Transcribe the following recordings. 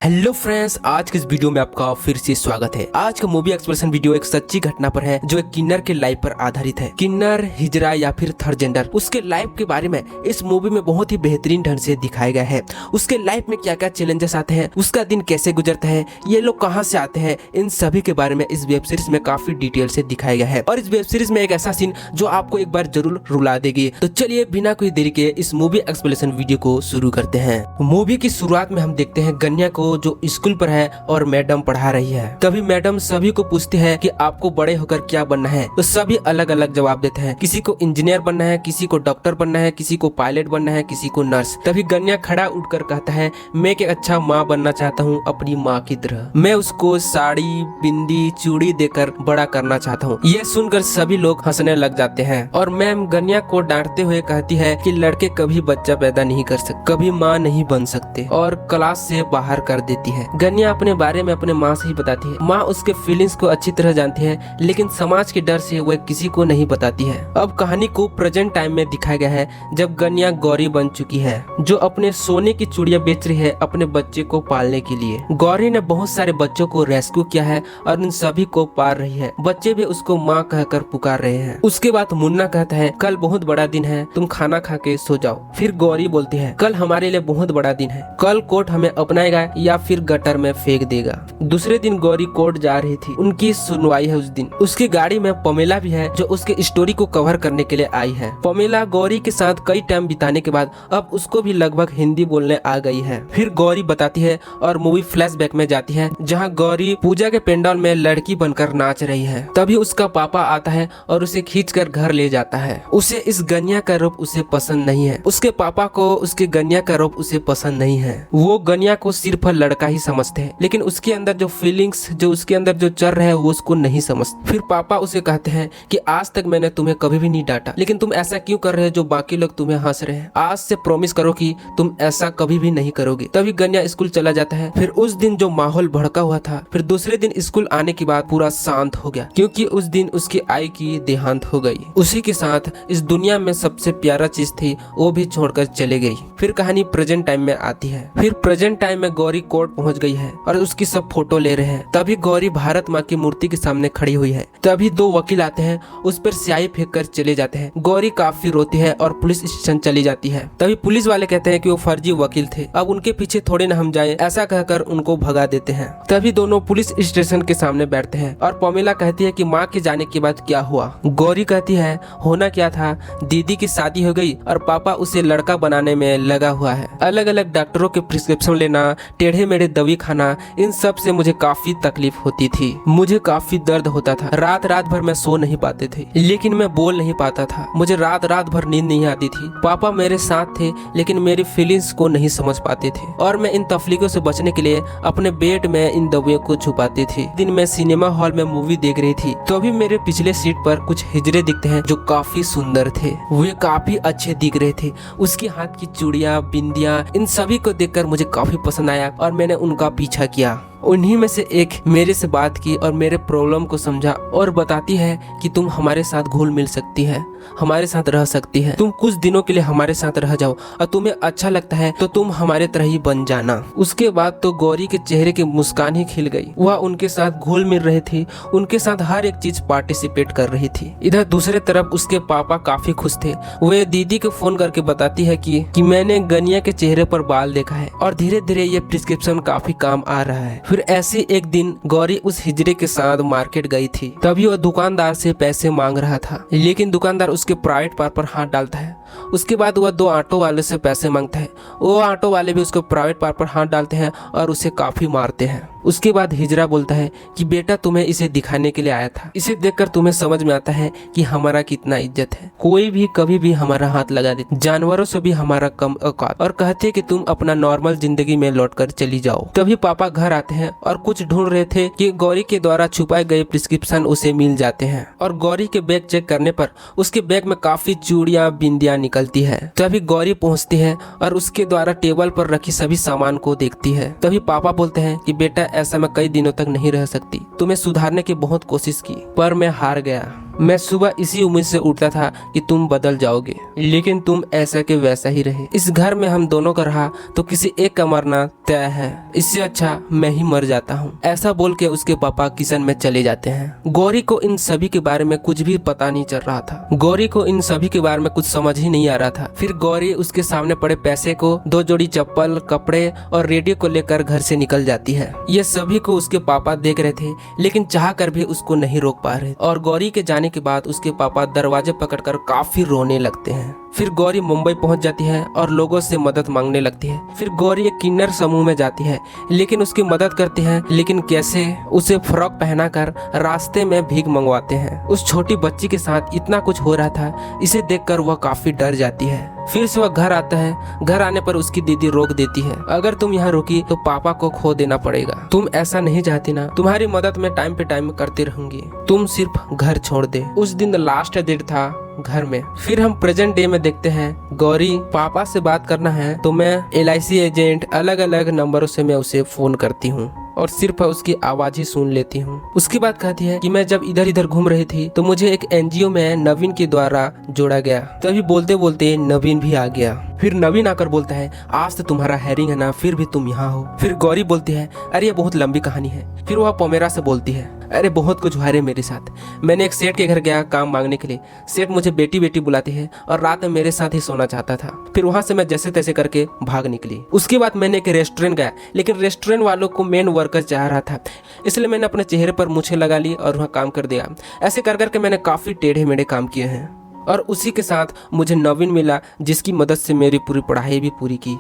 Hello friends, आज के इस वीडियो में आपका फिर से स्वागत है। आज का मूवी एक्सप्रेशन वीडियो एक सच्ची घटना पर है जो एक किन्नर के लाइफ पर आधारित है। किन्नर, हिजरा या फिर थर्ड जेंडर, उसके लाइफ के बारे में इस मूवी में बहुत ही बेहतरीन ढंग से दिखाया गया है। उसके लाइफ में क्या क्या चैलेंजेस आते हैं, उसका दिन कैसे गुजरता है, ये लोग कहाँ से आते हैं, इन सभी के बारे में इस वेब सीरीज में काफी डिटेल से दिखाया गया है। और इस वेब सीरीज में एक ऐसा सीन जो आपको एक बार जरूर रुला देगी। तो चलिए बिना कोई देरी के इस मूवी एक्सप्लेनेशन वीडियो को शुरू करते हैं। मूवी की शुरुआत में हम देखते हैं गन्या को जो स्कूल पर है और मैडम पढ़ा रही है। तभी मैडम सभी को पूछती है कि आपको बड़े होकर क्या बनना है, तो सभी अलग अलग जवाब देते हैं। किसी को इंजीनियर बनना है, किसी को डॉक्टर बनना है, किसी को पायलट बनना है, किसी को नर्स। तभी गन्या खड़ा उठकर कहता है, मैं एक अच्छा माँ बनना चाहता हूँ, अपनी माँ की तरह। मैं उसको साड़ी, बिंदी, चूड़ी देकर बड़ा करना चाहता हूँ। ये सुनकर सभी लोग हंसने लग जाते हैं और मैम गन्या को डांटते हुए कहती है कि लड़के कभी बच्चा पैदा नहीं कर सकते, कभी माँ नहीं बन सकते, और क्लास से बाहर कर देती है। गन्या अपने बारे में अपने माँ से ही बताती है। माँ उसके फीलिंग्स को अच्छी तरह जानती है, लेकिन समाज के डर से वह किसी को नहीं बताती है। अब कहानी को प्रेजेंट टाइम में दिखाया गया है, जब गन्या गौरी बन चुकी है, जो अपने सोने की चूड़ियां बेच रही है अपने बच्चे को पालने के लिए। गौरी ने बहुत सारे बच्चों को रेस्क्यू किया है और उन सभी को पाल रही है। बच्चे भी उसको माँ कहकर पुकार रहे हैं। उसके बाद मुन्ना कहता है, कल बहुत बड़ा दिन है, तुम खाना खा के सो जाओ। फिर गौरी बोलती है, कल हमारे लिए बहुत बड़ा दिन है, कल कोर्ट हमें अपनाएगा या फिर गटर में फेंक देगा। दूसरे दिन गौरी कोर्ट जा रही थी, उनकी सुनवाई है उस दिन। उसकी गाड़ी में पमेला भी है जो उसके स्टोरी को कवर करने के लिए आई है। पमेला गौरी के साथ कई टाइम बिताने के बाद अब उसको भी लगभग हिंदी बोलने आ गई है। फिर गौरी बताती है और मूवी फ्लैशबैक में जाती है, जहाँ गौरी पूजा के पेंडाल में लड़की बनकर नाच रही है। तभी उसका पापा आता है और उसे खींचकर घर ले जाता है। उसे इस गन्या का रूप उसे पसंद नहीं है। उसके पापा को उसके गन्या का रूप उसे पसंद नहीं है। वो गन्या को सिर्फ लड़का ही समझते हैं, लेकिन उसके अंदर जो फीलिंग्स, जो उसके अंदर जो चल रहा है, वो उसको नहीं समझते। फिर पापा उसे कहते हैं कि आज तक मैंने तुम्हें कभी भी नहीं डांटा, लेकिन तुम ऐसा क्यों कर रहे हो जो बाकी लोग तुम्हें हंस रहे हैं। आज से प्रॉमिस करो कि तुम ऐसा कभी भी नहीं करोगे। तभी गन्या स्कूल चला जाता है। फिर उस दिन जो माहौल भड़का हुआ था, फिर दूसरे दिन स्कूल आने के बाद पूरा शांत हो गया, क्योंकि उस दिन उसकी आई की देहांत हो गई। उसी के साथ इस दुनिया में सबसे प्यारा चीज थी, वो भी छोड़कर चले गई। फिर कहानी प्रेजेंट टाइम में आती है। फिर प्रेजेंट टाइम में गौरी कोर्ट पहुंच गई है और उसकी सब फोटो ले रहे हैं। तभी गौरी भारत माँ की मूर्ति के सामने खड़ी हुई है। तभी दो वकील आते हैं, उस पर स्याही फेंक कर चले जाते हैं। गौरी काफी रोती है और पुलिस स्टेशन चली जाती है। तभी पुलिस वाले कहते हैं कि वो फर्जी वकील थे, अब उनके पीछे थोड़े न हम जाएं, ऐसा कहकर उनको भगा देते हैं। तभी दोनों पुलिस स्टेशन के सामने बैठते हैं और पमेला कहती है कि माँ के जाने के बाद क्या हुआ। गौरी कहती है, होना क्या था, दीदी की शादी हो गई और पापा उसे लड़का बनाने में लगा हुआ है। अलग अलग डॉक्टरों के प्रिस्क्रिप्शन लेना, टेढ़े मेढ़े दवाई खाना, इन सब से मुझे काफी तकलीफ होती थी। मुझे काफी दर्द होता था। रात रात भर मैं सो नहीं पाते थे, लेकिन मैं बोल नहीं पाता था। मुझे रात रात भर नींद नहीं आती थी। पापा मेरे साथ थे, लेकिन मेरी फीलिंग्स को नहीं समझ पाते थे और मैं इन तकलीफों से बचने के लिए अपने बेड में इन दवाइयों को छुपाती थी। दिन में सिनेमा हॉल में मूवी देख रही थी, तो अभी मेरे पिछले सीट पर कुछ हिजड़े दिखते हैं जो काफी सुंदर थे। वे काफी अच्छे दिख रहे थे। उसके हाथ की चूड़ियां, बिंदियां, इन सभी को देखकर मुझे काफी पसंद आया और मैंने उनका पीछा किया। उन्हीं में से एक मेरे से बात की और मेरे प्रॉब्लम को समझा और बताती है कि तुम हमारे साथ घुल मिल सकती है, हमारे साथ रह सकती है। तुम कुछ दिनों के लिए हमारे साथ रह जाओ और तुम्हें अच्छा लगता है तो तुम हमारे तरह ही बन जाना। उसके बाद तो गौरी के चेहरे की मुस्कान ही खिल गई। वह उनके साथ घुल मिल रही थी, उनके साथ हर एक चीज पार्टिसिपेट कर रही थी। इधर दूसरे तरफ उसके पापा काफी खुश थे। वे दीदी को फोन करके बताती है कि मैंने गन्या के चेहरे पर बाल देखा है और धीरे धीरे ये प्रिस्क्रिप्शन काफी काम आ रहा है। फिर ऐसे एक दिन गौरी उस हिजड़े के साथ मार्केट गई थी। तभी वह दुकानदार से पैसे मांग रहा था, लेकिन दुकानदार उसके प्राइवेट पार्ट पर हाथ डालता है। उसके बाद वह दो ऑटो वाले से पैसे मांगता है। वो ऑटो वाले भी उसको प्राइवेट पार्ट पर हाथ डालते हैं और उसे काफी मारते हैं। उसके बाद हिजरा बोलता है कि बेटा तुम्हें इसे दिखाने के लिए आया था, इसे देखकर तुम्हें समझ में आता है कि हमारा कितना इज्जत है। कोई भी कभी भी हमारा हाथ लगा दे, जानवरों से भी हमारा कम औकात, और कहते हैं कि तुम अपना नॉर्मल जिंदगी में लौटकर चली जाओ। तभी पापा घर आते हैं और कुछ ढूंढ रहे थे कि गौरी के द्वारा छुपाए गए प्रिस्क्रिप्शन उसे मिल जाते हैं और गौरी के बैग चेक करने पर उसके बैग में काफी चूड़ियां, बिंदियां निकलती है। तभी गौरी पहुंचती है और उसके द्वारा टेबल पर रखी सभी सामान को देखती है। तभी पापा बोलते हैं कि बेटा ऐसा मैं कई दिनों तक नहीं रह सकती, तुम्हें सुधारने की बहुत कोशिश की पर मैं हार गया। मैं सुबह इसी उम्मीद से उठता था कि तुम बदल जाओगे, लेकिन तुम ऐसा के वैसा ही रहे। इस घर में हम दोनों का रहा तो किसी एक का मरना तय है, इससे अच्छा मैं ही मर जाता हूँ। ऐसा बोल के उसके पापा किचन में चले जाते हैं। गौरी को इन सभी के बारे में कुछ भी पता नहीं चल रहा था। गौरी को इन सभी के बारे में कुछ समझ ही नहीं आ रहा था। फिर गौरी उसके सामने पड़े पैसे को, 2 जोड़ी चप्पल, कपड़े और रेडियो को लेकर घर से निकल जाती है। ये सभी को उसके पापा देख रहे थे, लेकिन चाह कर भी उसको नहीं रोक पा रहे। और गौरी के जाने के बाद उसके पापा दरवाजे पकड़कर काफी रोने लगते हैं। फिर गौरी मुंबई पहुंच जाती है और लोगों से मदद मांगने लगती है। फिर गौरी एक किन्नर समूह में जाती है, लेकिन उसकी मदद करती है, लेकिन कैसे? उसे फ्रॉक पहनाकर रास्ते में भीख मंगवाते हैं। उस छोटी बच्ची के साथ इतना कुछ हो रहा था, इसे देखकर वह काफी डर जाती है। फिर से वह घर आता है। घर आने पर उसकी दीदी रोक देती है, अगर तुम यहाँ रुकी तो पापा को खो देना पड़ेगा। तुम ऐसा नहीं चाहती ना, तुम्हारी मदद मैं टाइम पे टाइम करती रहूंगी, तुम सिर्फ घर छोड़ दे। उस दिन लास्ट दिन था घर में। फिर हम प्रेजेंट डे में देखते हैं गौरी पापा से बात करना है तो मैं LIC एजेंट अलग अलग नंबरों से मैं उसे फोन करती हूँ और सिर्फ उसकी आवाज ही सुन लेती हूँ। उसके बाद कहती है कि मैं जब इधर इधर घूम रही थी तो मुझे एक NGO में नवीन के द्वारा जोड़ा गया। तभी बोलते बोलते नवीन भी आ गया। फिर नवीन आकर बोलता है, आज तो तुम्हारा हेयरिंग है ना, फिर भी तुम यहाँ हो। फिर गौरी बोलती है, अरे ये बहुत लंबी कहानी है। फिर वह पोमेरा से बोलती है, अरे बहुत कुछ हुआ रे मेरे साथ। मैंने एक सेठ के घर गया काम मांगने के लिए। सेठ मुझे बेटी बेटी बुलाती है और रात में मेरे साथ ही सोना चाहता था। फिर वहां से मैं जैसे तैसे करके भाग निकली। उसके बाद मैंने एक रेस्टोरेंट गया, लेकिन रेस्टोरेंट वालों को मेन वर्कर चाह रहा था, इसलिए मैंने अपने चेहरे पर मूछें लगा ली और वहाँ काम कर दिया। ऐसे कर करके मैंने काफी टेढ़े मेढ़े काम किए हैं। और उसी के साथ मुझे नवीन मिला, जिसकी मदद से मेरी पूरी पढ़ाई भी पूरी की।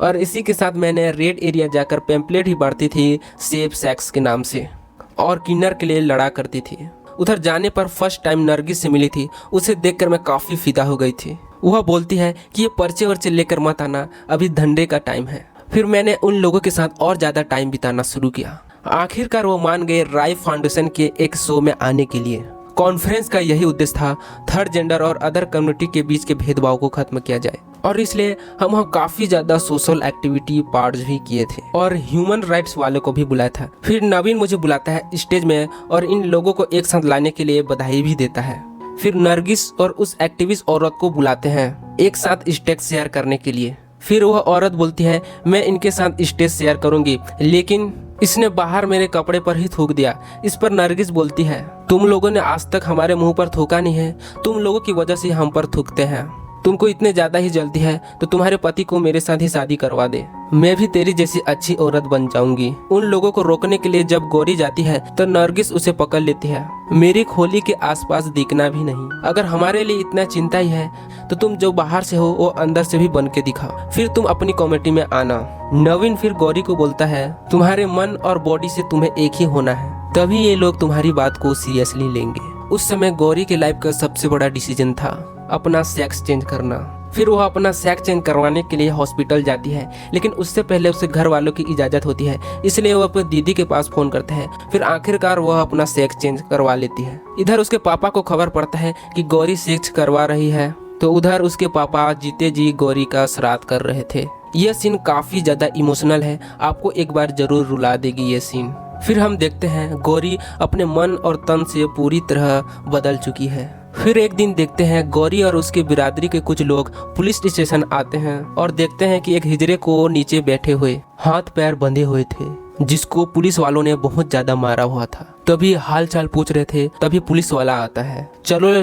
और इसी के साथ मैंने रेड एरिया जाकर पैम्पलेट ही बांटती थी सेफ सेक्स के नाम से, और किन्नर के लिए लड़ा करती थी। उधर जाने पर फर्स्ट टाइम नरगिस से मिली थी। उसे देखकर मैं काफी फिदा हो गई थी। वह बोलती है कि ये पर्चे वर्चे लेकर मत आना, अभी धंधे का टाइम है। फिर मैंने उन लोगों के साथ और ज्यादा टाइम बिताना शुरू किया। आखिरकार वो मान गए राय फाउंडेशन के एक शो में आने के लिए। कॉन्फ्रेंस का यही उद्देश्य था, थर्ड जेंडर और अदर कम्युनिटी के बीच के भेदभाव को खत्म किया जाए। और इसलिए हम काफी ज्यादा सोशल एक्टिविटी पार्ट्स भी किए थे और ह्यूमन राइट्स वालों को भी बुलाया था। फिर नवीन मुझे बुलाता है स्टेज में और इन लोगों को एक साथ लाने के लिए बधाई भी देता है। फिर नरगिस और उस एक्टिविस्ट औरत को बुलाते हैं एक साथ स्टेज शेयर करने के लिए। फिर वह औरत बोलती है, मैं इनके साथ स्टेज शेयर करूंगी, लेकिन इसने बाहर मेरे कपड़े पर ही थूक दिया। इस पर नरगिस बोलती है, तुम लोगों ने आज तक हमारे मुंह पर थूका नहीं है, तुम लोगों की वजह से हम पर थूकते हैं। तुमको इतने ज्यादा ही जल्दी है तो तुम्हारे पति को मेरे साथ ही शादी करवा दे, मैं भी तेरी जैसी अच्छी औरत बन जाऊंगी। उन लोगों को रोकने के लिए जब गौरी जाती है तो नरगिस उसे पकड़ लेती है। मेरी खोली के आसपास दिखना भी नहीं। अगर हमारे लिए इतना चिंता ही है तो तुम जो बाहर से हो वो अंदर से भी बन के दिखाओ, फिर तुम अपनी कमेटी में आना। नवीन फिर गौरी को बोलता है, तुम्हारे मन और बॉडी से तुम्हें एक ही होना है, तभी ये लोग तुम्हारी बात को सीरियसली लेंगे। उस समय गौरी के लाइफ का सबसे बड़ा डिसीजन था अपना सेक्स चेंज करना। फिर वह अपना सेक्स चेंज करवाने के लिए हॉस्पिटल जाती है, लेकिन उससे पहले उसे घर वालों की इजाजत होती है, इसलिए वो अपनी दीदी के पास फोन करता है। फिर आखिरकार वह अपना सेक्स चेंज करवा लेती है। इधर उसके पापा को खबर पड़ता है कि गौरी सेक्स करवा रही है, तो उधर उसके पापा जीते जी गौरी का श्राद्ध कर रहे थे। यह सीन काफी ज्यादा इमोशनल है, आपको एक बार जरूर रुला देगी ये सीन। फिर हम देखते हैं गौरी अपने मन और तन से पूरी तरह बदल चुकी है। फिर एक दिन देखते हैं गौरी और उसके बिरादरी के कुछ लोग पुलिस स्टेशन आते हैं और देखते हैं कि एक हिजड़े को नीचे बैठे हुए, हाथ पैर बंधे हुए थे, जिसको पुलिस वालों ने बहुत ज्यादा मारा हुआ था। तभी हाल चाल पूछ रहे थे, तभी पुलिस वाला आता है, चलो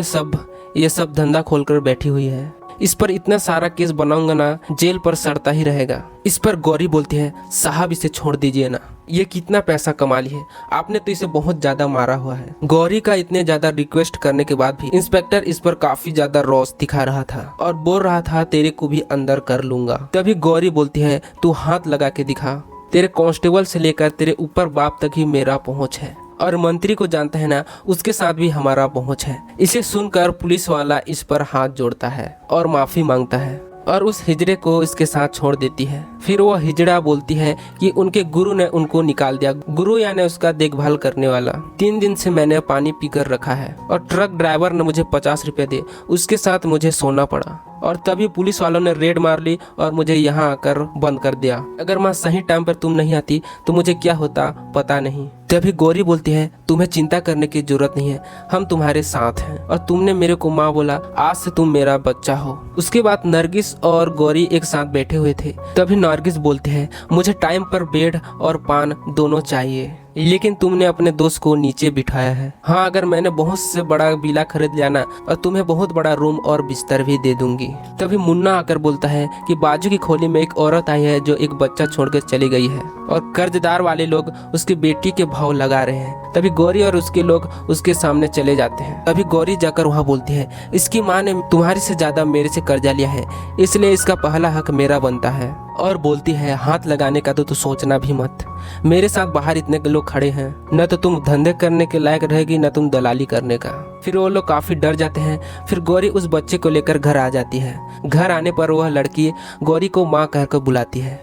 ये सब धंधा खोलकर बैठी हुई है, इस पर इतना सारा केस बनाऊंगा ना, जेल पर सड़ता ही रहेगा। इस पर गौरी बोलती है, साहब इसे छोड़ दीजिए ना, ये कितना पैसा कमा ली है, आपने तो इसे बहुत ज्यादा मारा हुआ है। गौरी का इतने ज्यादा रिक्वेस्ट करने के बाद भी इंस्पेक्टर इस पर काफी ज्यादा रोष दिखा रहा था और बोल रहा था, तेरे को भी अंदर कर लूंगा। तभी गौरी बोलती है, तू हाथ लगा के दिखा, तेरे कांस्टेबल से लेकर तेरे ऊपर बाप तक ही मेरा पहुंच है, और मंत्री को जानता है ना, उसके साथ भी हमारा पहुंच है। इसे सुनकर पुलिस वाला इस पर हाथ जोड़ता है और माफी मांगता है और उस हिजड़े को इसके साथ छोड़ देती है। फिर वो हिजड़ा बोलती है कि उनके गुरु ने उनको निकाल दिया, गुरु यानी उसका देखभाल करने वाला। 3 दिन से मैंने पानी पीकर रखा है और ट्रक ड्राइवर ने मुझे 50 रुपए दे, उसके साथ मुझे सोना पड़ा। और तभी पुलिस वालों ने रेड मार ली और मुझे यहाँ आकर बंद कर दिया। अगर माँ सही टाइम पर तुम नहीं आती तो मुझे क्या होता पता नहीं। तभी गौरी बोलती है तुम्हें चिंता करने की जरूरत नहीं है, हम तुम्हारे साथ हैं और तुमने मेरे को माँ बोला, आज से तुम मेरा बच्चा हो। उसके बाद नरगिस और गौरी एक साथ बैठे हुए थे। तभी नरगिस बोलती है मुझे टाइम पर बेड और पान दोनों चाहिए, लेकिन तुमने अपने दोस्त को नीचे बिठाया है। हाँ, अगर मैंने बहुत से बड़ा विला खरीद लिया ना और तुम्हें बहुत बड़ा रूम और बिस्तर भी दे दूंगी। तभी मुन्ना आकर बोलता है कि बाजू की खोली में एक औरत आई है जो एक बच्चा छोड़कर चली गई है और कर्जदार वाले लोग उसकी बेटी के भाव लगा रहे हैं। तभी गौरी और उसके लोग उसके सामने चले जाते हैं। तभी गौरी जाकर वहाँ बोलती है इसकी माँ ने तुम्हारी से ज्यादा मेरे से कर्जा लिया है, इसलिए इसका पहला हक मेरा बनता है। और बोलती है हाथ लगाने का तो सोचना भी मत, मेरे साथ बाहर इतने लोग खड़े हैं, न तो तुम धंधे करने के लायक रहेगी न तुम दलाली करने का। फिर वो लोग काफी डर जाते हैं। फिर गौरी उस बच्चे को लेकर घर आ जाती है। घर आने पर वह लड़की गौरी को माँ कहकर बुलाती है।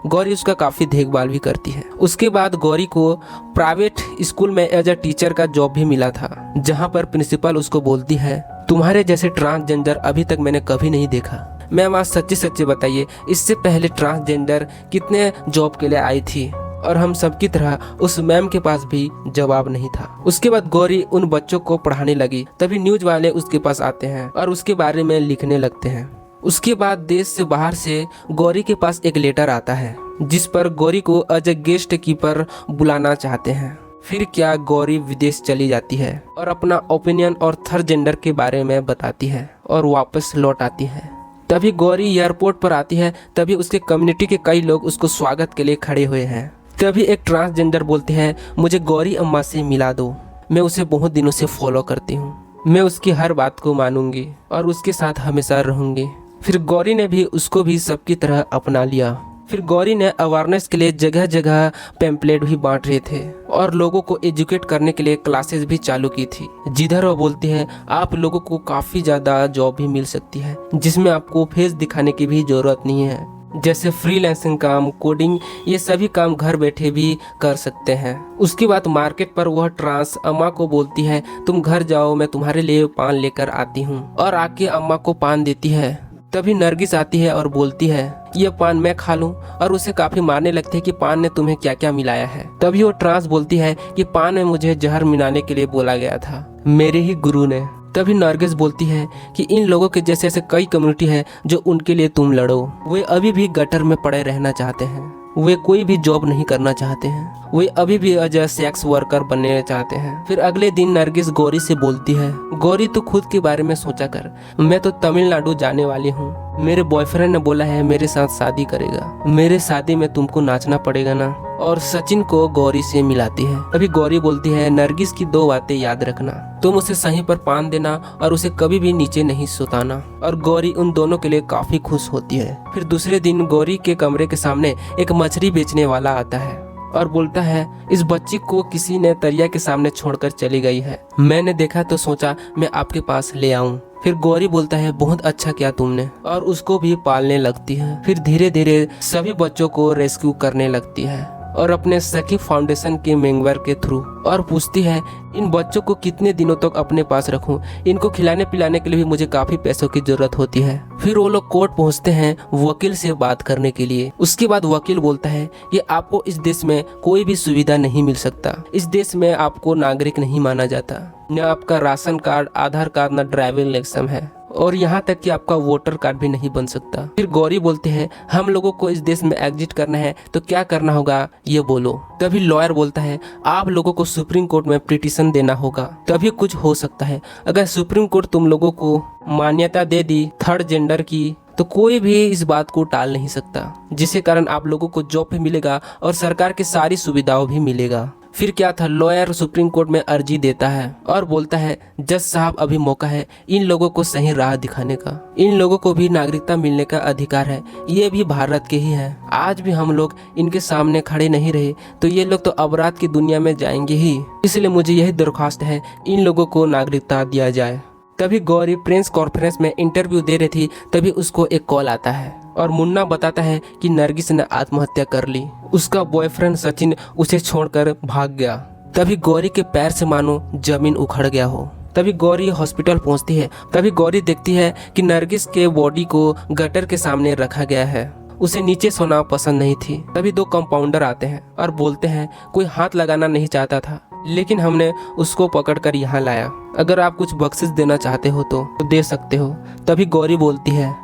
गौरी उसका काफी देखभाल भी करती है। उसके बाद गौरी को प्राइवेट स्कूल में एज अ टीचर का जॉब भी मिला था, जहाँ पर प्रिंसिपल उसको बोलती है तुम्हारे जैसे ट्रांसजेंडर अभी तक मैंने कभी नहीं देखा। मैम आज सच्ची सच्ची बताइए, इससे पहले ट्रांसजेंडर कितने जॉब के लिए आई थी? और हम सबकी तरह उस मैम के पास भी जवाब नहीं था। उसके बाद गौरी उन बच्चों को पढ़ाने लगी। तभी न्यूज वाले उसके पास आते हैं और उसके बारे में लिखने लगते हैं। उसके बाद देश से बाहर से गौरी के पास एक लेटर आता है जिस पर गौरी को एज अ गेस्ट कीपर बुलाना चाहते हैं। फिर क्या गौरी विदेश चली जाती है और अपना ओपिनियन और थर्ड जेंडर के बारे में बताती है और वापस लौट आती है। तभी गौरी एयरपोर्ट पर आती है। तभी उसके कम्युनिटी के कई लोग उसको स्वागत के लिए खड़े हुए हैं। तभी एक ट्रांसजेंडर बोलते हैं मुझे गौरी अम्मा से मिला दो, मैं उसे बहुत दिनों से फॉलो करती हूँ, मैं उसकी हर बात को मानूंगी और उसके साथ हमेशा रहूंगी। फिर गौरी ने भी उसको भी सबकी तरह अपना लिया। फिर गौरी ने अवेयरनेस के लिए जगह जगह पैम्पलेट भी बांट रहे थे और लोगों को एजुकेट करने के लिए क्लासेस भी चालू की थी, जिधर वो बोलती है आप लोगों को काफ़ी ज़्यादा जॉब भी मिल सकती है जिसमें आपको फेस दिखाने की भी ज़रूरत नहीं है, जैसे फ्रीलांसिंग काम, कोडिंग, ये सभी काम घर बैठे भी कर सकते हैं। उसके बाद मार्केट पर वह ट्रांस अम्मा को बोलती है तुम घर जाओ, मैं तुम्हारे लिए पान लेकर आती हूँ, और आके अम्मा को पान देती है। तभी नरगिस आती है और बोलती है ये पान मैं खा लूं, और उसे काफी मारने लगते हैं कि पान ने तुम्हें क्या क्या मिलाया है। तभी वो ट्रांस बोलती है कि पान में मुझे जहर मिलाने के लिए बोला गया था, मेरे ही गुरु ने। तभी नरगिस बोलती है कि इन लोगों के जैसे ऐसे कई कम्युनिटी है जो उनके लिए तुम लड़ो, वे अभी भी गटर में पड़े रहना चाहते हैं, वे कोई भी जॉब नहीं करना चाहते हैं, वे अभी भी एज अ सेक्स वर्कर बनने चाहते हैं। फिर अगले दिन नरगिस गौरी से बोलती है गौरी तू खुद के बारे में सोचा कर, मैं तो तमिलनाडु जाने वाली हूँ, मेरे बॉयफ्रेंड ने बोला है मेरे साथ शादी करेगा, मेरे शादी में तुमको नाचना पड़ेगा ना। और सचिन को गौरी से मिलाती है। तभी गौरी बोलती है नरगिस की दो बातें याद रखना, तुम उसे सही पर पान देना और उसे कभी भी नीचे नहीं सुताना। और गौरी उन दोनों के लिए काफी खुश होती है। फिर दूसरे दिन गौरी के कमरे के सामने एक मछली बेचने वाला आता है और बोलता है इस बच्ची को किसी ने दरिया के सामने छोड़कर चली गई है, मैंने देखा तो सोचा मैं आपके पास ले आऊं। फिर गौरी बोलता है बहुत अच्छा किया तुमने, और उसको भी पालने लगती है। फिर धीरे धीरे सभी बच्चों को रेस्क्यू करने लगती है और अपने सखी फाउंडेशन के मेंबर के थ्रू, और पूछती है इन बच्चों को कितने दिनों तक अपने पास रखूं, इनको खिलाने पिलाने के लिए भी मुझे काफी पैसों की जरूरत होती है। फिर वो लोग कोर्ट पहुंचते हैं वकील से बात करने के लिए। उसके बाद वकील बोलता है कि आपको इस देश में कोई भी सुविधा नहीं मिल सकता, इस देश में आपको नागरिक नहीं माना जाता, न आपका राशन कार्ड, आधार कार्ड, न ड्राइविंग लाइसेंस है, और यहाँ तक कि आपका वोटर कार्ड भी नहीं बन सकता। फिर गौरी बोलते हैं हम लोगों को इस देश में एग्जिट करना है तो क्या करना होगा ये बोलो। तभी लॉयर बोलता है आप लोगों को सुप्रीम कोर्ट में पिटीशन देना होगा, तभी कुछ हो सकता है। अगर सुप्रीम कोर्ट तुम लोगों को मान्यता दे दी थर्ड जेंडर की तो कोई भी इस बात को टाल नहीं सकता, जिसके कारण आप लोगों को जॉब भी मिलेगा और सरकार की सारी सुविधाओं भी मिलेगा। फिर क्या था, लॉयर सुप्रीम कोर्ट में अर्जी देता है और बोलता है जज साहब अभी मौका है इन लोगों को सही राह दिखाने का, इन लोगों को भी नागरिकता मिलने का अधिकार है, ये भी भारत के ही है, आज भी हम लोग इनके सामने खड़े नहीं रहे तो ये लोग तो अपराध की दुनिया में जाएंगे ही, इसलिए मुझे यही दरख्वास्त है इन लोगों को नागरिकता दिया जाए। तभी गौरी प्रेस कॉन्फ्रेंस में इंटरव्यू दे रही थी, तभी उसको एक कॉल आता है और मुन्ना बताता है कि नरगिस ने आत्महत्या कर ली, उसका बॉयफ्रेंड सचिन उसे छोड़कर भाग गया। तभी गौरी के पैर से मानो जमीन उखड़ गया हो। तभी गौरी हॉस्पिटल पहुंचती है। तभी गौरी देखती है कि नरगिस के बॉडी को गटर के सामने रखा गया है। उसे नीचे सोना पसंद नहीं थी। तभी 2 कंपाउंडर आते हैं और बोलते हैं कोई हाथ लगाना नहीं चाहता था, लेकिन हमने उसको पकड़कर यहाँ लाया। अगर आप कुछ बख्शिश देना चाहते हो तो दे सकते हो। तभी गौरी बोलती है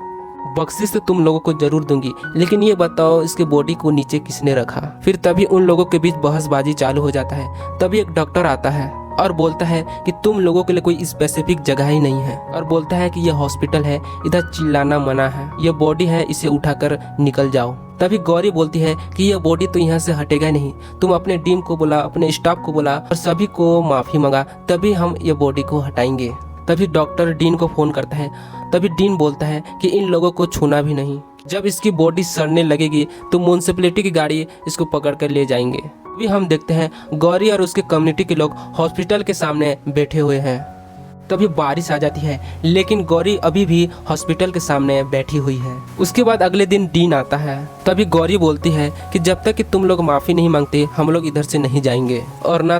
बख्शिश तो तुम लोगों को जरूर दूंगी, लेकिन ये बताओ इसके बॉडी को नीचे किसने रखा। फिर तभी उन लोगों के बीच बहसबाजी चालू हो जाता है। तभी एक डॉक्टर आता है और बोलता है कि तुम लोगों के लिए कोई स्पेसिफिक जगह ही नहीं है, और बोलता है कि यह हॉस्पिटल है, इधर चिल्लाना मना है, यह बॉडी है, इसे उठाकर निकल जाओ। तभी गौरी बोलती है कि यह बॉडी तो यहाँ से हटेगा नहीं, तुम अपने टीम को बुला, अपने स्टाफ को बुला और सभी को माफी मांगा, तभी हम ये बॉडी को हटाएंगे। तभी डॉक्टर डीन को फोन करता है। तभी डीन बोलता है कि इन लोगों को छूना भी नहीं, जब इसकी बॉडी सड़ने लगेगी तो म्युनिसिपैलिटी की गाड़ी इसको पकड़ कर ले जाएंगे। अभी हम देखते हैं गौरी और उसके कम्युनिटी के लोग हॉस्पिटल के सामने बैठे हुए हैं। तभी बारिश आ जाती है, लेकिन गौरी अभी भी हॉस्पिटल के सामने बैठी हुई है। उसके बाद अगले दिन डीन आता है। तभी गौरी बोलती है कि जब तक कि तुम लोग माफी नहीं मांगते हम लोग इधर से नहीं जाएंगे और न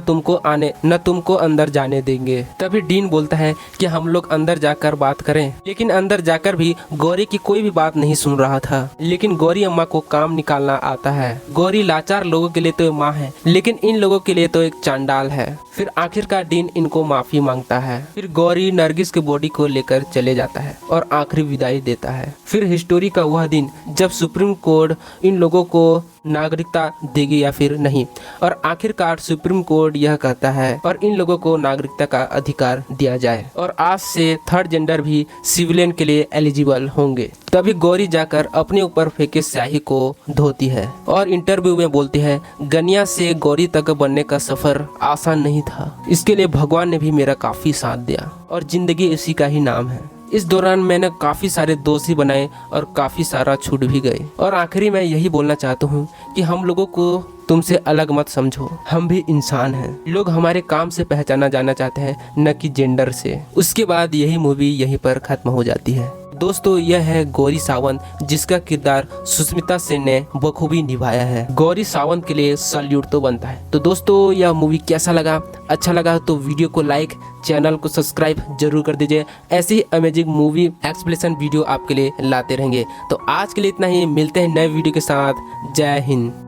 तुमको अंदर जाने देंगे। तभी डीन बोलता है कि हम लोग अंदर जाकर बात करें, लेकिन अंदर जाकर भी गौरी की कोई भी बात नहीं सुन रहा था। लेकिन गौरी अम्मा को काम निकालना आता है। गौरी लाचार लोगों के लिए तो माँ है, लेकिन इन लोगों के लिए तो एक चांडाल है। फिर आखिरकार डीन इनको माफी मांगता है। फिर गौरी नरगिस के बॉडी को लेकर चले जाता है और आखिरी विदाई देता है। फिर हिस्टोरी का वह दिन जब सुप्रीम कोर्ट इन लोगों को नागरिकता देगी या फिर नहीं, और आखिरकार सुप्रीम कोर्ट यह कहता है और इन लोगों को नागरिकता का अधिकार दिया जाए और आज से थर्ड जेंडर भी सिविलियन के लिए एलिजिबल होंगे। तभी गौरी जाकर अपने ऊपर फेंके स्याही को धोती है और इंटरव्यू में बोलती है गनिया से गौरी तक बनने का सफर आसान नहीं था, इसके लिए भगवान ने भी मेरा काफी साथ दिया और जिंदगी इसी का ही नाम है। इस दौरान मैंने काफी सारे दोस्त ही बनाए और काफी सारा छूट भी गए। और आखिरी मैं यही बोलना चाहता हूँ कि हम लोगों को तुमसे अलग मत समझो, हम भी इंसान हैं। लोग हमारे काम से पहचाना जाना चाहते हैं, न कि जेंडर से। उसके बाद यही मूवी यहीं पर खत्म हो जाती है। दोस्तों यह है गौरी सावंत, जिसका किरदार सुष्मिता सेन ने बखूबी निभाया है। गौरी सावंत के लिए सैल्यूट तो बनता है। तो दोस्तों यह मूवी कैसा लगा? अच्छा लगा तो वीडियो को लाइक, चैनल को सब्सक्राइब जरूर कर दीजिए। ऐसी ही अमेजिंग मूवी एक्सप्लेनेशन वीडियो आपके लिए लाते रहेंगे। तो आज के लिए इतना ही, मिलते हैं नए वीडियो के साथ। जय हिंद।